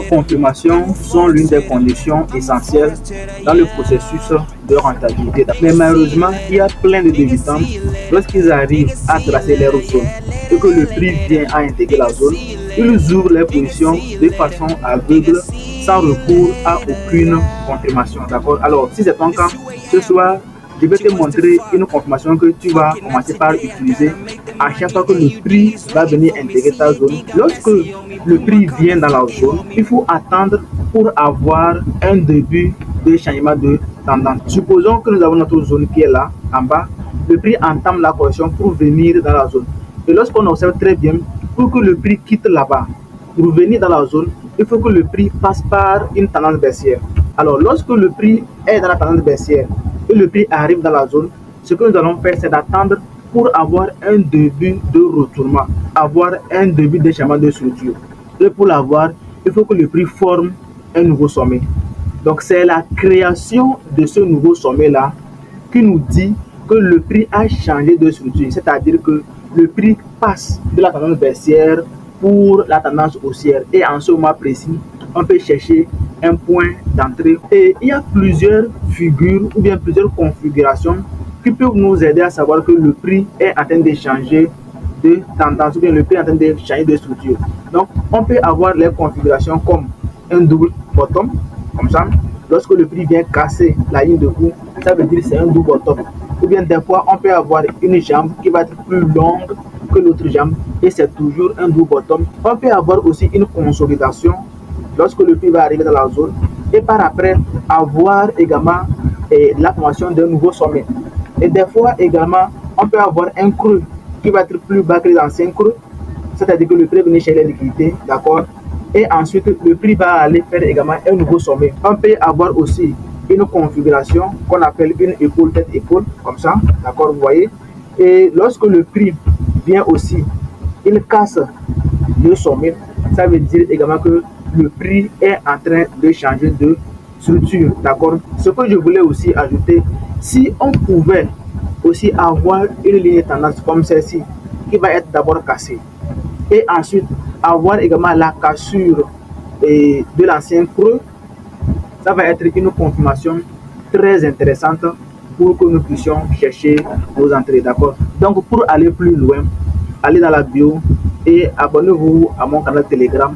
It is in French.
confirmations sont l'une des conditions essentielles dans le processus de rentabilité. Mais malheureusement, il y a plein de débutants, lorsqu'ils arrivent à tracer leur zone et que le prix vient à intégrer la zone, ils ouvrent les positions de façon aveugle sans recours à aucune confirmation. D'accord? Alors, si c'est ton cas, ce soir, je vais te montrer une confirmation que tu vas commencer par utiliser à chaque fois que le prix va venir intégrer ta zone. Lorsque le prix vient dans la zone, il faut attendre pour avoir un début de changement de tendance. Supposons que nous avons notre zone qui est là, en bas. Le prix entame la correction pour venir dans la zone. Et lorsqu'on observe très bien, pour que le prix quitte là-bas, pour venir dans la zone, il faut que le prix passe par une tendance baissière. Alors, lorsque le prix est dans la tendance baissière et le prix arrive dans la zone, ce que nous allons faire, c'est d'attendre pour avoir un début de retournement, avoir un début de changement de structure. Et pour l'avoir, il faut que le prix forme un nouveau sommet. Donc, c'est la création de ce nouveau sommet-là qui nous dit que le prix a changé de structure, c'est-à-dire que le prix passe de la tendance baissière pour la tendance haussière. Et en ce moment précis, on peut chercher un point d'entrée. Et il y a plusieurs figures ou bien plusieurs configurations qui peuvent nous aider à savoir que le prix est en train de changer de tendance ou bien le prix est en train de changer de structure. Donc, on peut avoir les configurations comme un double bottom, comme ça. Lorsque le prix vient casser la ligne de cours, ça veut dire que c'est un double bottom. Ou bien des fois, on peut avoir une jambe qui va être plus longue que l'autre jambe et c'est toujours un double bottom. On peut avoir aussi une consolidation lorsque le prix va arriver dans la zone et par après avoir également la formation d'un nouveau sommet. Et des fois également, on peut avoir un creux qui va être plus bas que les anciens creux, c'est-à-dire que le prix venir chez les liquidités, d'accord? Et ensuite, le prix va aller faire également un nouveau sommet. On peut avoir aussi une configuration qu'on appelle une épaule tête-épaule, comme ça, d'accord, vous voyez. Et lorsque le prix vient aussi, il casse le sommet, ça veut dire également que le prix est en train de changer de structure, d'accord. Ce que je voulais aussi ajouter, si on pouvait aussi avoir une ligne de tendance comme celle-ci, qui va être d'abord cassée, et ensuite avoir également la cassure de l'ancien creux, ça va être une confirmation très intéressante pour que nous puissions chercher nos entrées, d'accord. Donc, pour aller plus loin, allez dans la bio et abonnez-vous à mon canal Telegram.